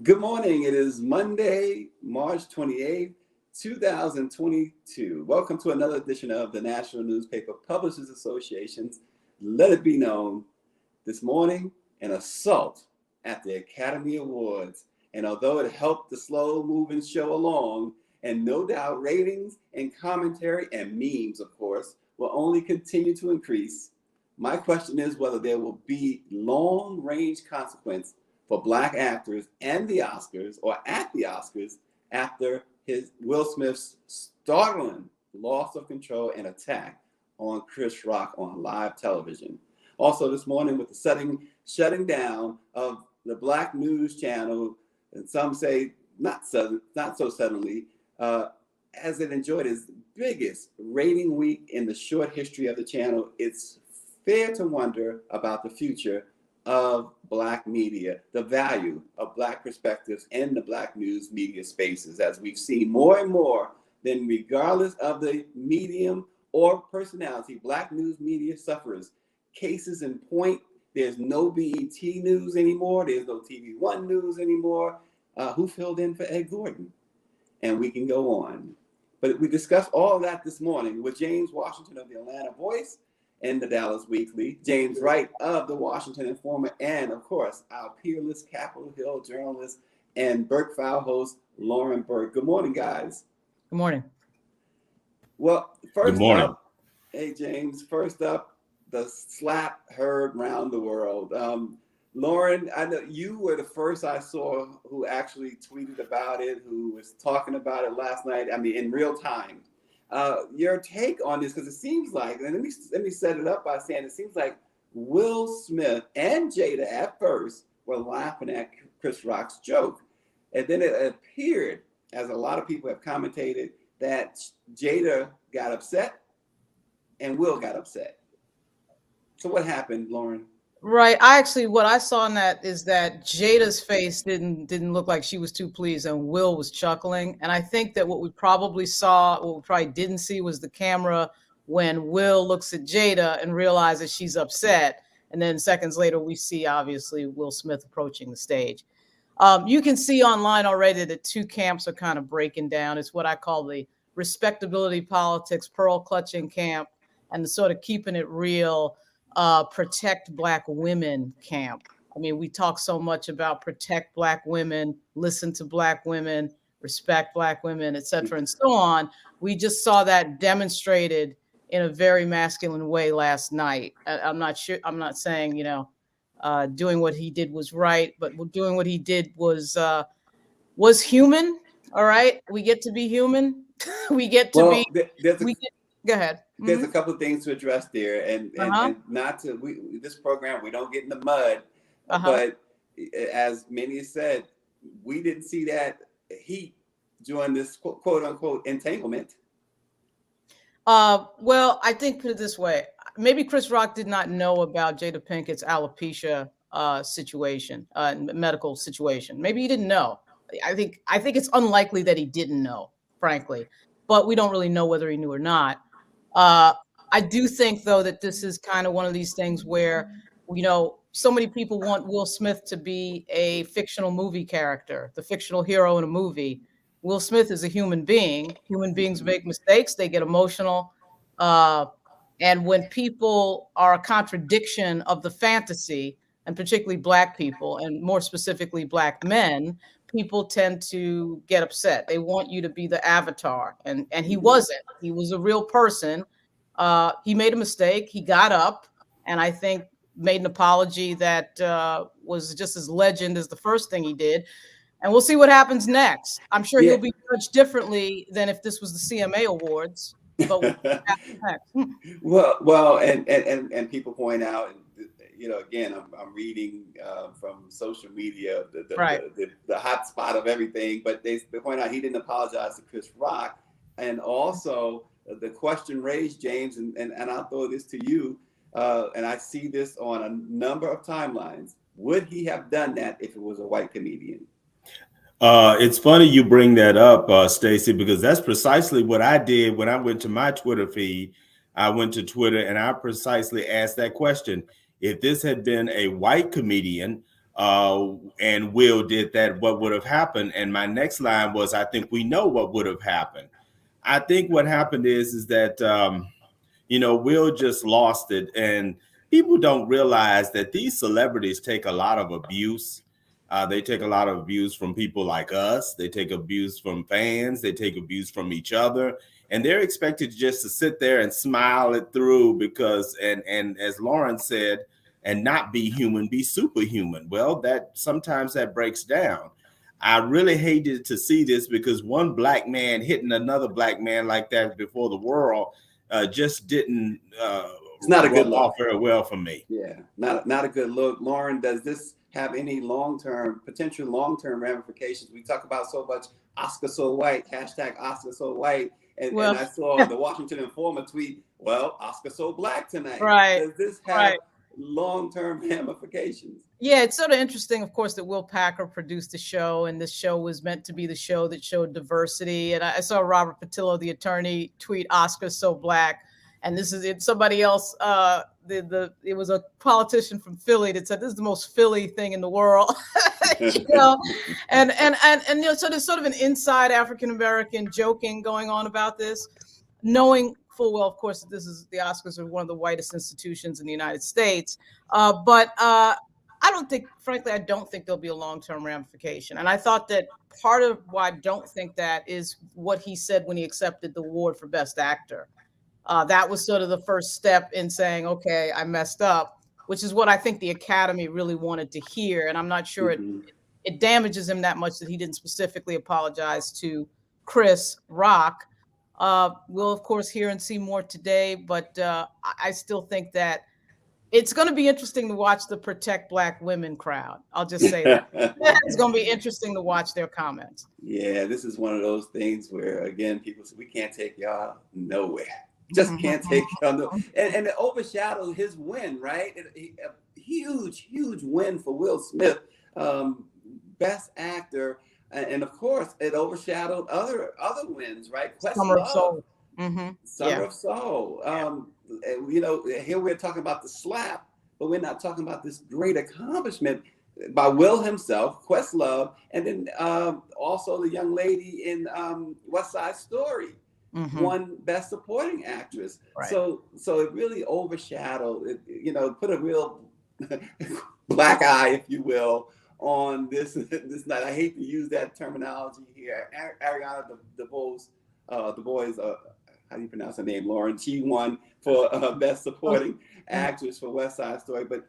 Good morning. It is Monday, March 28th, 2022. Welcome to another edition of the National Newspaper Publishers Association's Let It Be Known. This morning, an assault at the Academy Awards. And although it helped the slow-moving show along, and no doubt ratings and commentary and memes, of course, will only continue to increase, my question is whether there will be long-range consequence for Black actors and the Oscars, or at the Oscars, after Will Smith's startling loss of control and attack on Chris Rock on live television. Also this morning, with the shutting down of the Black News Channel, and some say not so suddenly, as it enjoyed its biggest rating week in the short history of the channel, it's fair to wonder about the future of Black media, the value of Black perspectives in the Black news media spaces, as we've seen more and more, then regardless of the medium or personality, Black news media suffers. Cases in point, there's no BET News anymore, there's no TV One News anymore. Who filled in for Ed Gordon? And we can go on. But we discussed all of that this morning with James Washington of the Atlanta Voice and the Dallas Weekly, James Wright of the Washington Informer, and of course, our peerless Capitol Hill journalist and Burke File host, Lauren Burke. Good morning, guys. Good morning. Well, first up, hey, James, first up, the slap heard round the world. Lauren, I know you were the first I saw who actually tweeted about it, who was talking about it last night, in real time. Your take on this, because it seems like, and let me set it up by saying it seems like Will Smith and Jada at first were laughing at Chris Rock's joke. And then it appeared, as a lot of people have commentated, that Jada got upset and Will got upset. So what happened, Lauren? Right. What I saw in that is that Jada's face didn't look like she was too pleased, and Will was chuckling. And I think that what we probably didn't see was the camera when Will looks at Jada and realizes she's upset. And then seconds later, we see obviously Will Smith approaching the stage. You can see online already that two camps are kind of breaking down. It's what I call the respectability politics, pearl clutching camp, and the sort of keeping it real, protect Black women camp. We talk so much about protect Black women, listen to Black women, respect Black women, et cetera, and so on. We just saw that demonstrated in a very masculine way last night. I'm not saying, doing what he did was right, but doing what he did was human. All right. We get to be human. We get to be. Go ahead. There's a couple of things to address there, and not to this program, we don't get in the mud, but as many said, we didn't see that heat during this quote unquote entanglement. Well, I think put it this way: maybe Chris Rock did not know about Jada Pinkett's alopecia situation, medical situation. Maybe he didn't know. I think it's unlikely that he didn't know, frankly, but we don't really know whether he knew or not. I do think, though, that this is kind of one of these things where, so many people want Will Smith to be a fictional movie character, the fictional hero in a movie. Will Smith is a human being. Human beings make mistakes. They get emotional. And when people are a contradiction of the fantasy, and particularly Black people, and more specifically Black men, people tend to get upset. They want you to be the avatar. And he wasn't. He was a real person. He made a mistake. He got up, and I think made an apology that was just as legend as the first thing he did. And we'll see what happens next. I'm sure he'll be judged differently than if this was the CMA Awards. But what happens next? Well, and people point out, again, I'm reading from social media the hot spot of everything, but they point out he didn't apologize to Chris Rock, and also the question raised, James, and I'll throw this to you, and I see this on a number of timelines. Would he have done that if it was a white comedian? It's funny you bring that up, Stacey, because that's precisely what I did when I went to my Twitter feed. I went to Twitter and I precisely asked that question. If this had been a white comedian, and Will did that, what would have happened? And my next line was, I think we know what would have happened. I think what happened is that, Will just lost it. And people don't realize that these celebrities take a lot of abuse. They take a lot of abuse from people like us. They take abuse from fans. They take abuse from each other. And they're expected just to sit there and smile it through because, and as Lauren said, and not be human, be superhuman. Well, that sometimes that breaks down. I really hated to see this because one black man hitting another black man like that before the world just didn't it's not a good look off very well for me. Yeah, not a good look. Lauren, does this have any potential long-term ramifications? We talk about so much Oscar so white, hashtag Oscar so white. And I saw the Washington Informer tweet, well, Oscar so black tonight. Right. Does this have long-term ramifications? Yeah, it's sort of interesting, of course, that Will Packer produced the show, and this show was meant to be the show that showed diversity. And I saw Robert Patillo, the attorney, tweet Oscar so black. And this is it. Somebody else, it was a politician from Philly that said this is the most Philly thing in the world. And so there's sort of an inside African American joking going on about this, knowing full well, of course, that the Oscars are one of the whitest institutions in the United States. But I don't think there'll be a long-term ramification. And I thought that part of why I don't think that is what he said when he accepted the award for Best Actor. That was sort of the first step in saying, okay, I messed up, which is what I think the Academy really wanted to hear. And I'm not sure it damages him that much that he didn't specifically apologize to Chris Rock. We'll, of course, hear and see more today, but I still think that it's going to be interesting to watch the Protect Black Women crowd. I'll just say that. It's going to be interesting to watch their comments. Yeah, this is one of those things where, again, people say, we can't take y'all nowhere. Just can't take y'all nowhere. And it overshadowed his win, right? A huge win for Will Smith, Best Actor. And of course, it overshadowed other wins, right? Summer of Soul. Summer of Soul. Here we're talking about the slap, but we're not talking about this great accomplishment by Will himself, Questlove, and then also the young lady in West Side Story won Best Supporting Actress. Right. So it really overshadowed, put a real black eye, if you will, on this night. I hate to use that terminology here. Ariana DeBose, how do you pronounce her name, Lauren? She won for Best Supporting Actress for West Side Story. But,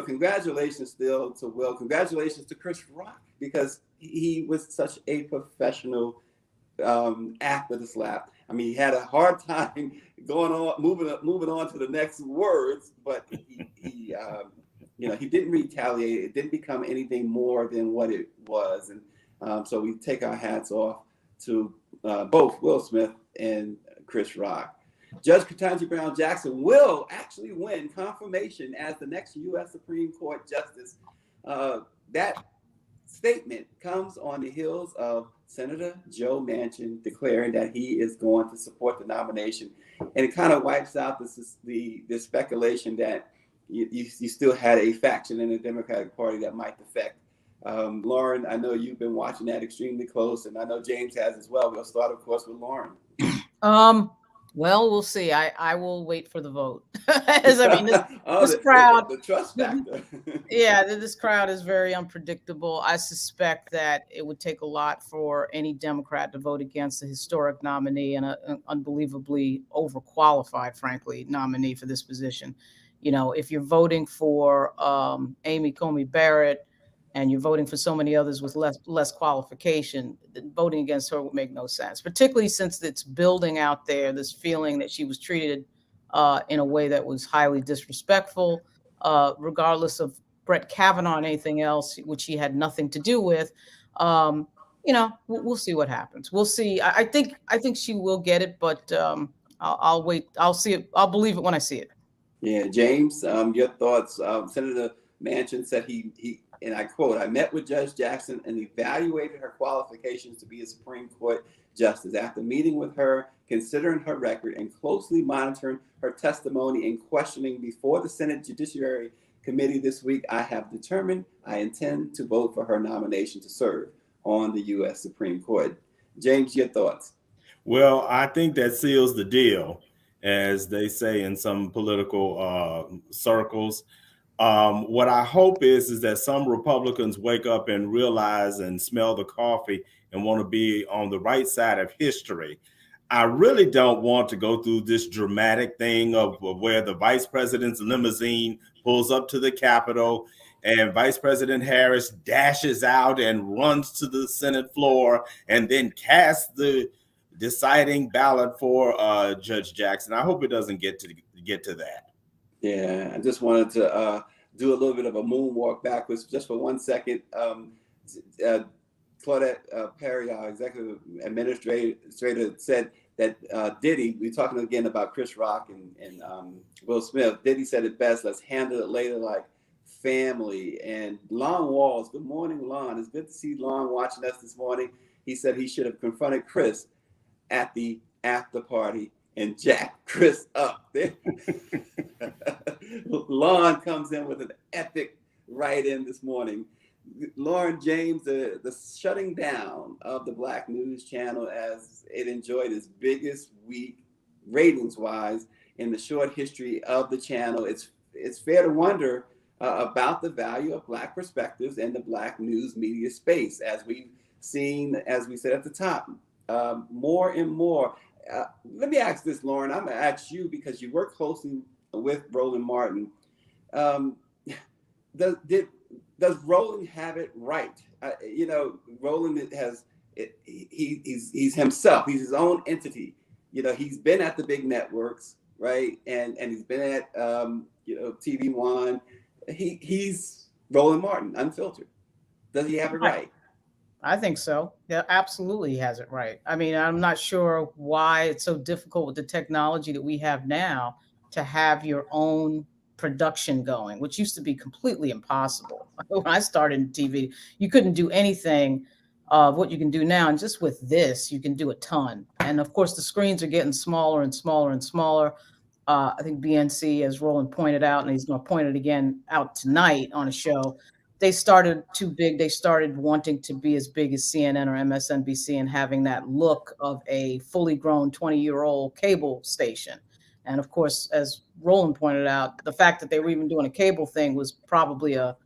congratulations still to Will. Congratulations to Chris Rock, because he was such a professional actor to slap. I mean, he had a hard time moving on to the next words, but he didn't retaliate. It didn't become anything more than what it was. And so we take our hats off to both Will Smith and Chris Rock. Judge Ketanji Brown Jackson will actually win confirmation as the next U.S. Supreme Court Justice. That statement comes on the heels of Senator Joe Manchin declaring that he is going to support the nomination. And it kind of wipes out the speculation that you still had a faction in the Democratic Party that might defect. Lauren, I know you've been watching that extremely close, and I know James has as well. We'll start, of course, with Lauren. Well, we'll see. I will wait for the vote. This crowd, the trust factor. This crowd is very unpredictable. I suspect that it would take a lot for any Democrat to vote against a historic nominee and an unbelievably overqualified, frankly, nominee for this position. If you're voting for Amy Coney Barrett and you're voting for so many others with less qualification, voting against her would make no sense, particularly since it's building out there this feeling that she was treated in a way that was highly disrespectful, regardless of Brett Kavanaugh and anything else, which he had nothing to do with. We'll see what happens. We'll see. I think she will get it, but I'll wait. I'll see it. I'll believe it when I see it. Yeah, James, your thoughts? Senator Manchin said he and I quote, I met with Judge Jackson and evaluated her qualifications to be a Supreme Court justice. After meeting with her, considering her record, and closely monitoring her testimony and questioning before the Senate Judiciary Committee this week, I have determined I intend to vote for her nomination to serve on the U.S. Supreme Court. James, your thoughts? Well, I think that seals the deal, as they say in some political circles. What I hope is that some Republicans wake up and realize and smell the coffee and want to be on the right side of history. I really don't want to go through this dramatic thing of where the vice president's limousine pulls up to the Capitol and Vice President Harris dashes out and runs to the Senate floor and then casts the deciding ballot for Judge Jackson. I hope it doesn't get to that. Yeah, I just wanted to do a little bit of a moonwalk backwards just for 1 second. Claudette Perry, our executive administrator, said that Diddy, we're talking again about Chris Rock and Will Smith. Diddy said it best, let's handle it later like family. And Lon Walls, good morning, Lon. It's good to see Lon watching us this morning. He said he should have confronted Chris at the after party and jacked Chris up. Lon comes in with an epic write-in this morning. Lauren James, the shutting down of the Black News Channel as it enjoyed its biggest week ratings-wise in the short history of the channel. It's fair to wonder about the value of Black perspectives in the Black news media space, as we've seen, as we said at the top, more and more. Let me ask this, Lauren. I'm going to ask you because you work closely with Roland Martin. Does Roland have it right? Roland he's himself. He's his own entity. He's been at the big networks, right? And he's been at TV One. He's Roland Martin, unfiltered. Does he have it right? I think so. Yeah, absolutely, he has it right. I mean, I'm not sure why it's so difficult with the technology that we have now to have your own production going, which used to be completely impossible. When I started in TV, you couldn't do anything of what you can do now. And just with this, you can do a ton. And of course, the screens are getting smaller and smaller and smaller. I think BNC, as Roland pointed out, and he's going to point it again out tonight on a show, they started too big. They started wanting to be as big as CNN or MSNBC and having that look of a fully grown 20-year-old cable station. And of course, as Roland pointed out, the fact that they were even doing a cable thing was probably a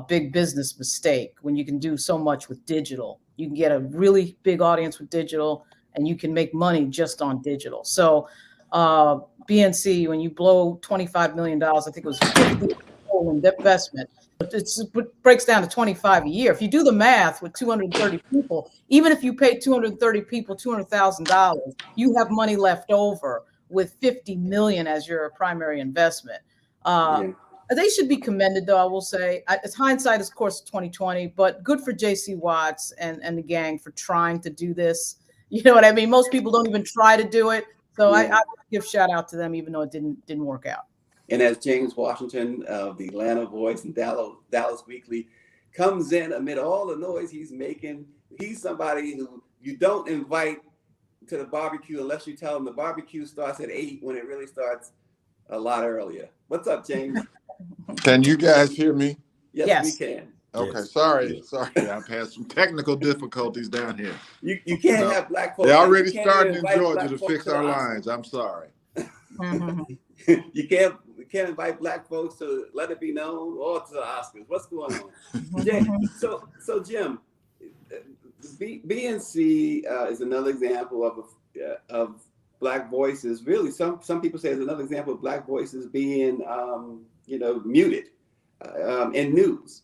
big business mistake when you can do so much with digital. You can get a really big audience with digital and you can make money just on digital. So BNC, when you blow $25 million, I think it was 50 in investment, it breaks down to 25 a year. If you do the math with 230 people, even if you pay 230 people $200,000, you have money left over with 50 million as your primary investment. They should be commended, though. I will say, it's hindsight, of course, 2020, but good for JC Watts and the gang for trying to do this. You know what I mean? Most people don't even try to do it, so I give shout out to them, even though it didn't work out. And as James Washington of the Atlanta Voice and Dallas Weekly comes in amid all the noise he's making, he's somebody who you don't invite to the barbecue unless you tell him the barbecue starts at 8 when it really starts a lot earlier. What's up, James? Can you guys hear me? Yes. We can. Okay, Yes. Sorry. I've had some technical difficulties down here. You can't have Black folks. They already started in Georgia to fix our lines. I'm sorry. You can't invite Black folks to Let It Be Known or to the Oscars. What's going on? So Jim, BNC is another example of Black voices. Really, some people say it's another example of Black voices being muted in news.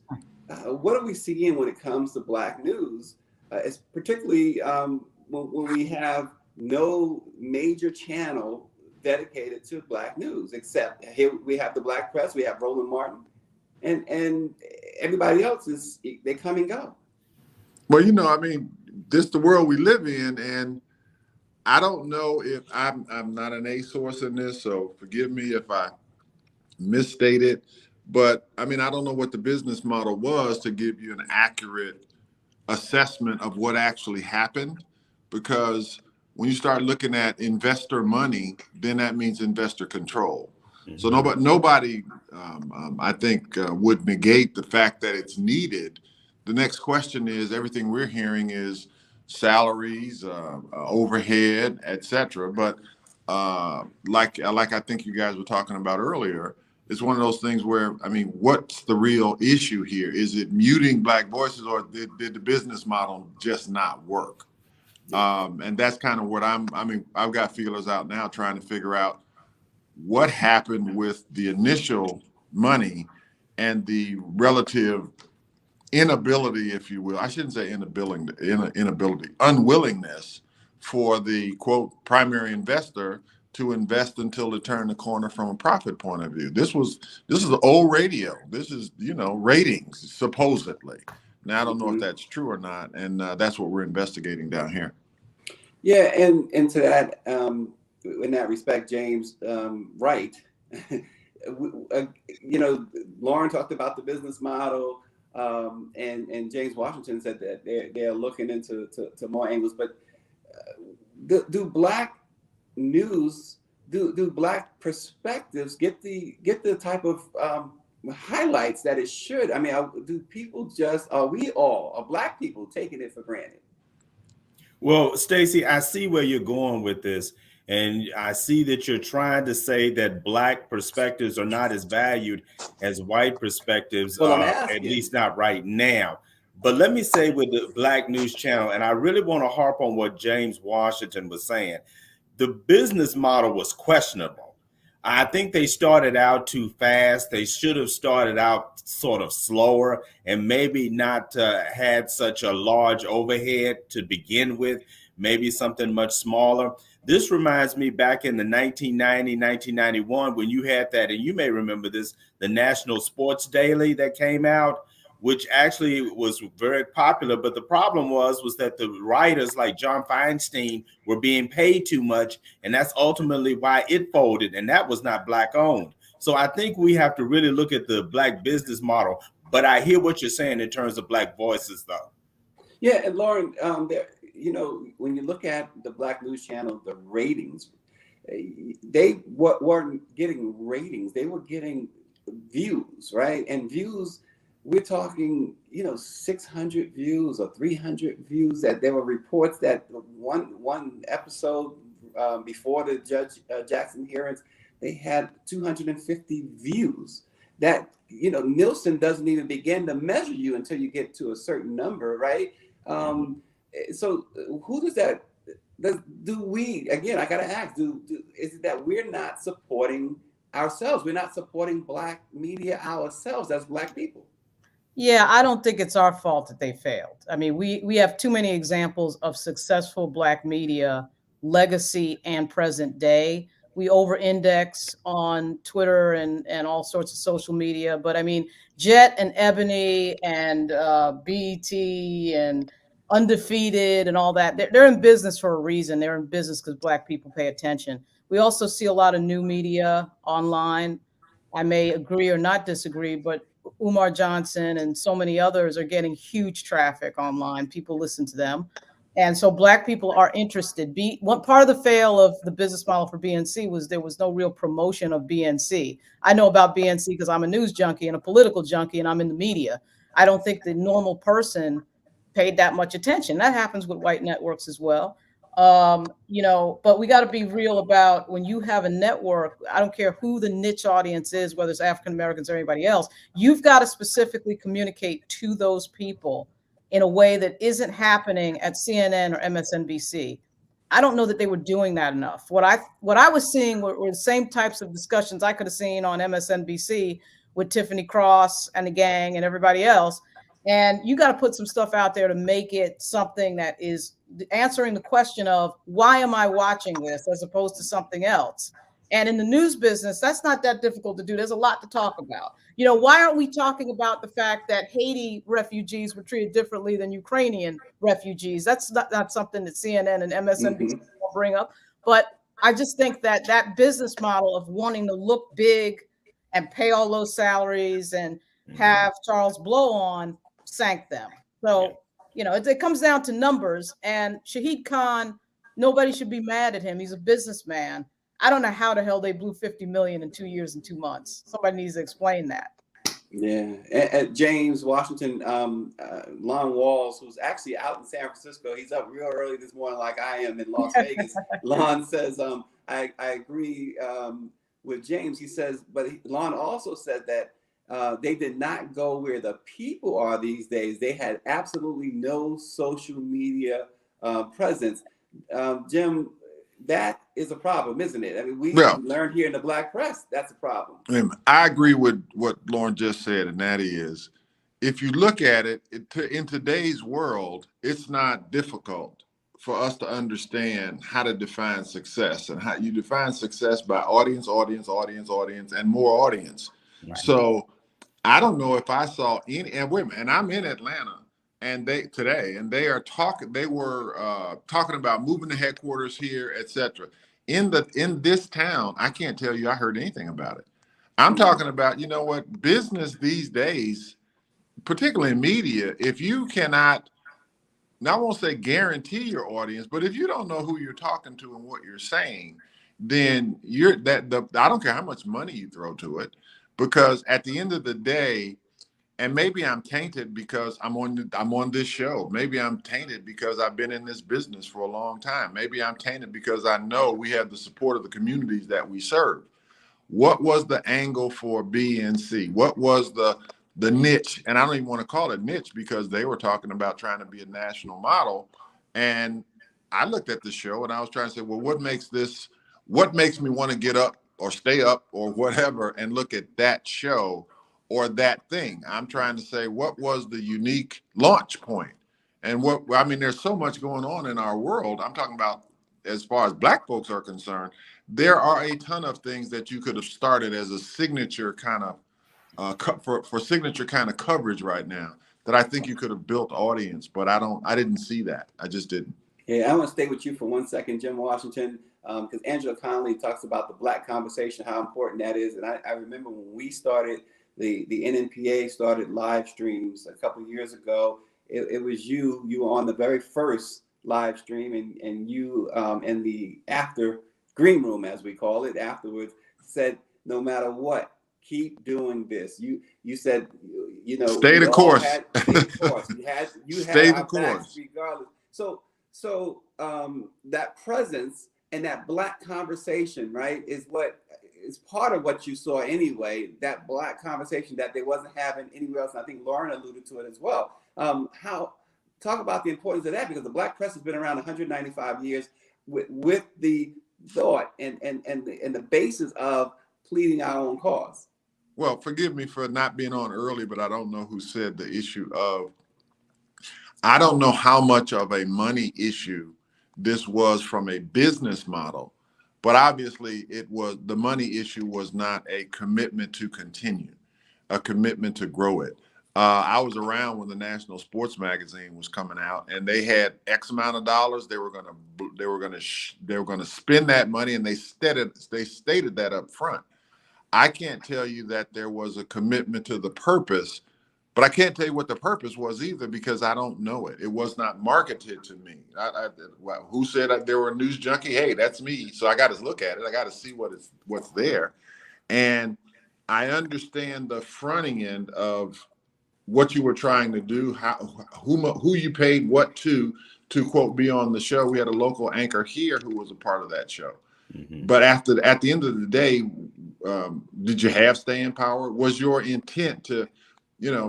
What are we seeing when it comes to Black news? It's particularly when we have no major channel dedicated to Black news, except here we have the Black press, we have Roland Martin, and everybody else they come and go. Well, this is the world we live in, and I don't know if I'm not an A source in this, so forgive me if I misstated, But I mean, I don't know what the business model was to give you an accurate assessment of what actually happened, because when you start looking at investor money, then that means investor control. So nobody, I think, would negate the fact that it's needed. The next question is, everything we're hearing is salaries, overhead, etc. But like I think you guys were talking about earlier, it's one of those things where, I mean, what's the real issue here? Is it muting Black voices, or did the business model just not work? And that's kind of what I've got feelers out now trying to figure out what happened with the initial money and the relative inability, if you will. I shouldn't say inability, unwillingness for the quote primary investor to invest until it turned the corner from a profit point of view. This is old radio. This is, ratings, supposedly. Now, I don't know if that's true or not, and that's what we're investigating down here. Yeah, and to that, in that respect, James, right. Lauren talked about the business model, and James Washington said that they're looking into more angles. But do Black news, do Black perspectives get the type of highlights that it should? I mean, do people are Black people taking it for granted? Well, Stacey, I see where you're going with this. And I see that you're trying to say that Black perspectives are not as valued as white perspectives, at least not right now. But let me say with the Black News Channel, and I really want to harp on what James Washington was saying, the business model was questionable. I think they started out too fast. They should have started out sort of slower and maybe not had such a large overhead to begin with, maybe something much smaller. This reminds me back in the 1990, 1991, when you had that, and you may remember this, the National Sports Daily that came out, which actually was very popular. But the problem was that the writers like John Feinstein were being paid too much. And that's ultimately why it folded. And that was not Black owned. So I think we have to really look at the Black business model. But I hear what you're saying in terms of Black voices, though. Yeah, and Lauren, when you look at the Black News Channel, the ratings, they weren't getting ratings. They were getting views, right? And views, we're talking, 600 views or 300 views. That there were reports that one episode before the Judge Jackson hearings, they had 250 views. That, Nielsen doesn't even begin to measure you until you get to a certain number, right? So who does that? Do we? Again, I gotta ask. Is it that we're not supporting ourselves? We're not supporting Black media ourselves as Black people. Yeah, I don't think it's our fault that they failed. I mean, we have too many examples of successful Black media, legacy and present day. We over-index on Twitter and all sorts of social media. But I mean, Jet and Ebony and BET and Undefeated and all that, they're in business for a reason. They're in business because Black people pay attention. We also see a lot of new media online. I may agree or not disagree, but Umar Johnson and so many others are getting huge traffic online. People listen to them. And so Black people are interested. One part of the fail of the business model for BNC was there was no real promotion of BNC. I know about BNC because I'm a news junkie and a political junkie, and I'm in the media. I don't think the normal person paid that much attention. That happens with white networks as well. But we got to be real about when you have a network, I don't care who the niche audience is, whether it's African Americans or anybody else, you've got to specifically communicate to those people in a way that isn't happening at CNN or MSNBC. I don't know that they were doing that enough. What I was seeing were the same types of discussions I could have seen on MSNBC with Tiffany Cross and the gang and everybody else. And you got to put some stuff out there to make it something that is answering the question of why am I watching this as opposed to something else. And in the news business, that's not that difficult to do. There's a lot to talk about. Why aren't we talking about the fact that Haiti refugees were treated differently than Ukrainian refugees? That's not something that CNN and MSNBC will bring up. But I just think that business model of wanting to look big and pay all those salaries and have Charles Blow on sank them. So, it comes down to numbers, and Shahid Khan, nobody should be mad at him. He's a businessman. I don't know how the hell they blew 50 million in 2 years and 2 months. Somebody needs to explain that. Yeah, James Washington, Lon Walls, who's actually out in San Francisco. He's up real early this morning, like I am in Las Vegas. Lon says, I agree with James. He says, but Lon also said that they did not go where the people are these days. They had absolutely no social media presence. Jim, that is a problem, isn't it? I mean, we learned here in the Black press, that's a problem. I agree with what Lauren just said, and that is, if you look at it, in today's world, it's not difficult for us to understand how to define success, and how you define success by audience, and more audience. Right. So I don't know if I saw any, and I'm in Atlanta, and they were talking about moving the headquarters here, etc. In this town, I can't tell you I heard anything about it. I'm talking about, business these days, particularly in media, if you cannot, now I won't say guarantee your audience, but if you don't know who you're talking to and what you're saying, then I don't care how much money you throw to it, because at the end of the day, and maybe I'm tainted because I'm on this show. Maybe I'm tainted because I've been in this business for a long time. Maybe I'm tainted because I know we have the support of the communities that we serve. What was the angle for BNC? What was the niche? And I don't even want to call it niche, because they were talking about trying to be a national model. And I looked at the show and I was trying to say, well, what makes me want to get up or stay up or whatever and look at that show or that thing? I'm trying to say, what was the unique launch point? And there's so much going on in our world. I'm talking about, as far as Black folks are concerned, there are a ton of things that you could have started as a signature kind of for signature kind of coverage right now that I think you could have built audience, but I didn't see that. I just didn't. Yeah, I want to stay with you for 1 second, Jim Washington, because Angela Connolly talks about the Black conversation, how important that is. And I remember when we started, the NNPA started live streams a couple of years ago. It was you were on the very first live stream, and you in the after green room, as we call it, afterwards said, no matter what, keep doing this. You said, stay the course. You had our backs regardless. So that presence and that Black conversation, right, is part of what you saw anyway, that Black conversation that they wasn't having anywhere else. And I think Lauren alluded to it as well. Talk about the importance of that, because the Black press has been around 195 years with the thought and the basis of pleading our own cause. Well, forgive me for not being on early, but I don't know who said the issue of, I don't know how much of a money issue this was from a business model, but obviously the money issue was not a commitment to continue, a commitment to grow it. I was around when the National Sports Magazine was coming out, and they had X amount of dollars. They were going to spend that money, and they stated that up front. I can't tell you that there was a commitment to the purpose, but I can't tell you what the purpose was either, because I don't know it. It was not marketed to me. Who said that there were a news junkie? Hey, that's me. So I got to look at it. I got to see what's there, and I understand the fronting end of what you were trying to do, who you paid what to quote, be on the show. We had a local anchor here who was a part of that show. Mm-hmm. But at the end of the day, did you have staying power? Was your intent to,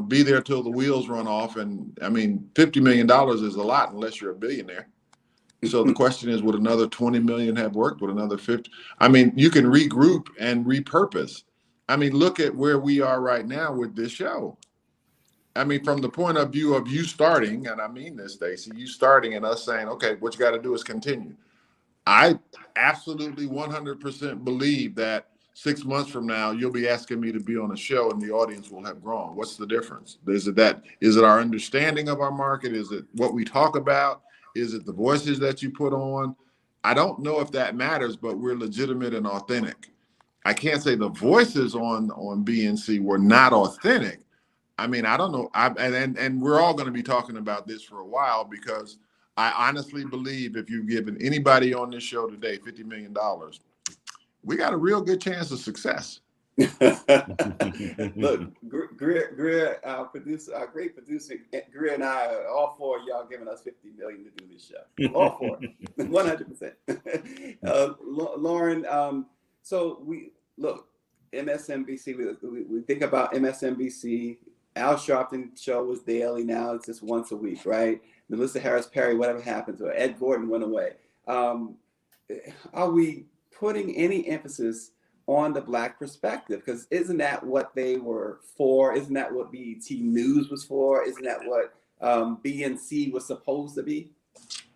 be there till the wheels run off? And I mean, $50 million is a lot unless you're a billionaire. So the question is, would another 20 million have worked? Would another 50? I mean, you can regroup and repurpose. I mean, look at where we are right now with this show. I mean, from the point of view of you starting, and I mean this, Stacey, you starting and us saying, okay, what you got to do is continue. I absolutely 100% believe that 6 months from now, you'll be asking me to be on a show and the audience will have grown. What's the difference? Is it our understanding of our market? Is it what we talk about? Is it the voices that you put on? I don't know if that matters, but we're legitimate and authentic. I can't say the voices on BNC were not authentic. I mean, I don't know. And we're all going to be talking about this for a while, because I honestly believe if you've given anybody on this show today $50 million, we got a real good chance of success. Look, Greer, our producer, our great producer, Greer and I are all for y'all giving us $50 million to do this show. All for it, 100%. Lauren, so we look, MSNBC. We think about MSNBC. Al Sharpton show was daily. Now it's just once a week, right? Melissa Harris Perry, whatever happened to her. Ed Gordon went away. Are we putting any emphasis on the Black perspective? Because isn't that what they were for? Isn't that what BET News was for? Isn't that what BNC was supposed to be?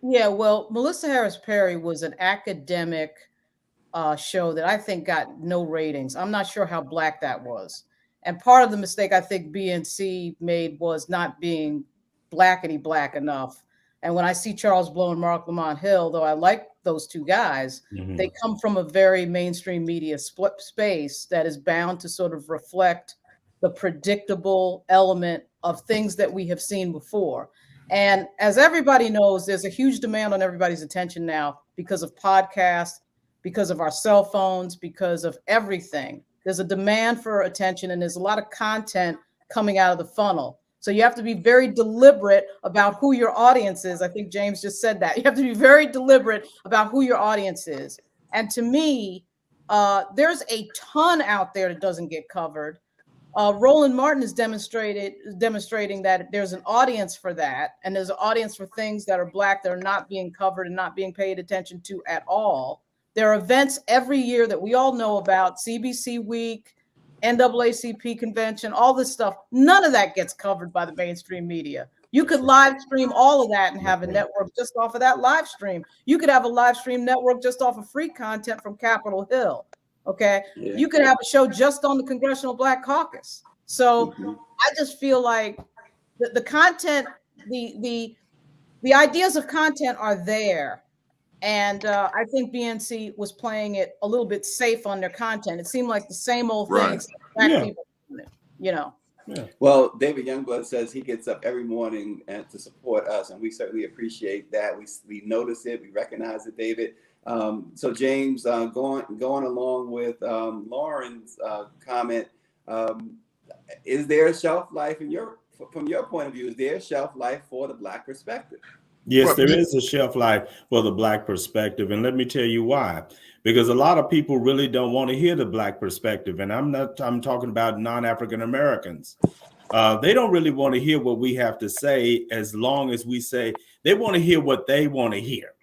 Yeah, well, Melissa Harris Perry was an academic show that I think got no ratings. I'm not sure how Black that was. And part of the mistake I think BNC made was not being black enough. And when I see Charles Blow and Mark Lamont Hill, though I like those two guys, they come from a very mainstream media space that is bound to sort of reflect the predictable element of things that we have seen before. And as everybody knows, there's a huge demand on everybody's attention now because of podcasts, because of our cell phones, because of everything. There's a demand for attention, and there's a lot of content coming out of the funnel. So you have to be very deliberate about who your audience is. I think James just said that. You have to be very deliberate about who your audience is. And to me, there's a ton out there that doesn't get covered. Roland Martin is demonstrating that there's an audience for that, and there's an audience for things that are Black that are not being covered and not being paid attention to at all. There are events every year that we all know about, CBC Week, NAACP convention, all this stuff. None of that gets covered by the mainstream media. You could live stream all of that and have a network just off of that live stream. You could have a live stream network just off of free content from Capitol Hill. Okay. Yeah. You could have a show just on the Congressional Black Caucus. So I just feel like the content, the ideas of content are there. And I think BNC was playing it a little bit safe on their content. It seemed like the same old things. Black people, you know. Yeah. Well, David Youngblood says he gets up every morning and to support us, and we certainly appreciate that. We notice it, we recognize it, David. So James, going along with Lauren's comment, is there a shelf life from your point of view? Is there a shelf life for the Black perspective? Yes, there is a shelf life for the Black perspective. And let me tell you why. Because a lot of people really don't want to hear the Black perspective. And I'm talking about non-African Americans. They don't really want to hear what we have to say, as long as we say they want to hear what they want to hear.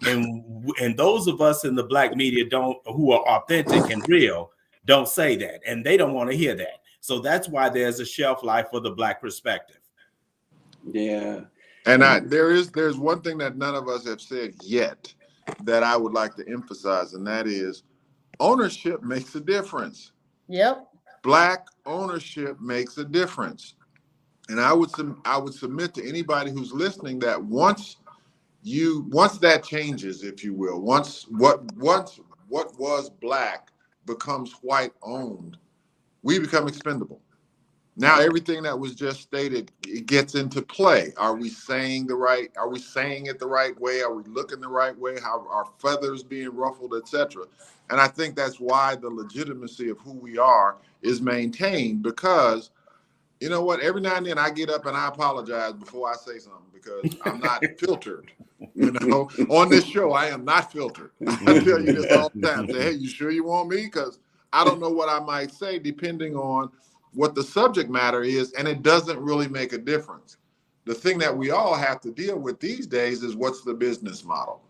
And those of us in the Black media who are authentic and real don't say that. And they don't want to hear that. So that's why there's a shelf life for the Black perspective. Yeah. And there's one thing that none of us have said yet that I would like to emphasize, and that is ownership makes a difference. Yep. Black ownership makes a difference. And I would submit to anybody who's listening that once that changes, if you will, once what was Black becomes white owned, we become expendable. Now everything that was just stated, it gets into play. Are we saying it the right way? Are we looking the right way? How are feathers being ruffled, etc.? And I think that's why the legitimacy of who we are is maintained, because you know what? Every now and then I get up and I apologize before I say something, because I'm not filtered. You know, on this show, I am not filtered. I tell you this all the time. Say, hey, you sure you want me? Because I don't know what I might say depending on what the subject matter is, and it doesn't really make a difference. The thing that we all have to deal with these days is what's the business model?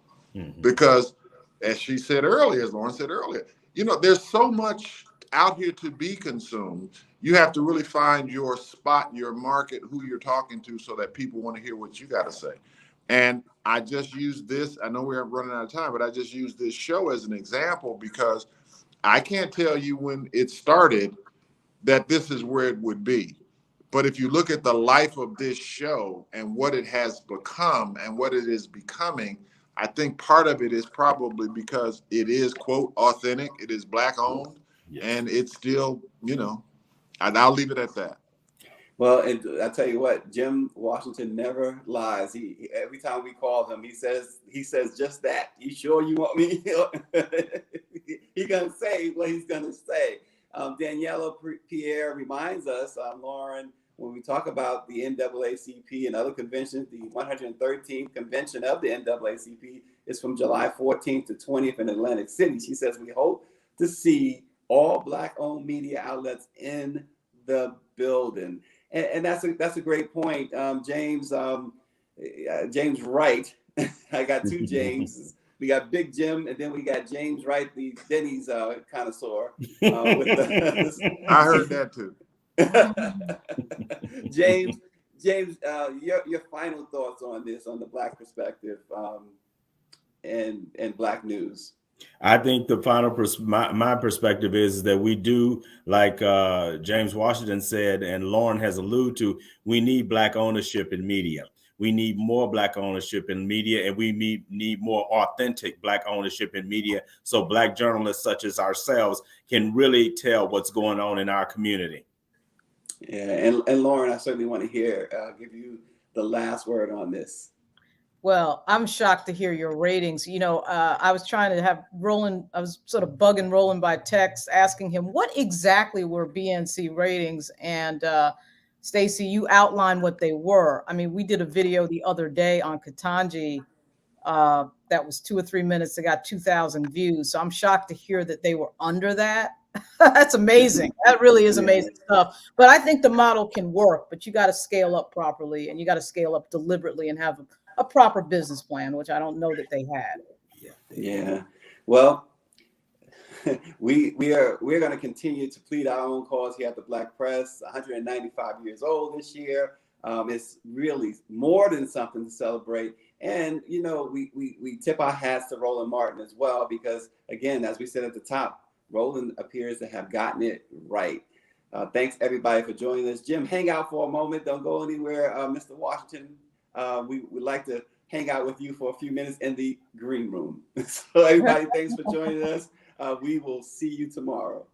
Because as she said earlier, as Lauren said earlier, you know, there's so much out here to be consumed. You have to really find your spot, your market, who you're talking to, so that people want to hear what you got to say. And I just use this, I know we're running out of time, but I just use this show as an example, because I can't tell you when it started that this is where it would be. But if you look at the life of this show and what it has become and what it is becoming, I think part of it is probably because it is, quote, authentic, it is Black owned, Yes. And it's still, and I'll leave it at that. Well, and I tell you what, Jim Washington never lies. He every time we call him, he says just that. You sure you want me? He's gonna say what he's gonna say. Daniela Pierre reminds us, Lauren, when we talk about the NAACP and other conventions, the 113th convention of the NAACP is from July 14th to 20th in Atlantic City. She says we hope to see all Black-owned media outlets in the building. And that's a great point, James. James Wright. I got two James. We got Big Jim, and then we got James Wright, the Denny's connoisseur. I heard that too. James, your final thoughts on this, on the Black perspective, and Black news. I think the final my perspective is that we do, like James Washington said, and Lauren has alluded to, we need Black ownership in media. We need more Black ownership in media, and we need more authentic Black ownership in media, so Black journalists such as ourselves can really tell what's going on in our community. Yeah, and Lauren, I certainly want to give you the last word on this. Well, I'm shocked to hear your ratings. I was trying to have Roland, I was sort of bugging Roland by text, asking him what exactly were BNC ratings. And Stacey, you outlined what they were. I mean, we did a video the other day on Ketanji that was 2 or 3 minutes that got 2,000 views. So I'm shocked to hear that they were under that. That's amazing. That really is amazing stuff. But I think the model can work, but you got to scale up properly, and you got to scale up deliberately and have a proper business plan, which I don't know that they had. Yeah. Well, we're going to continue to plead our own cause here at the Black Press. 195 years old this year. It's really more than something to celebrate. And we tip our hats to Roland Martin as well, because again, as we said at the top, Roland appears to have gotten it right. Thanks everybody for joining us. Jim, hang out for a moment. Don't go anywhere. Mr. Washington, we would like to hang out with you for a few minutes in the green room. So everybody, thanks for joining us. We will see you tomorrow.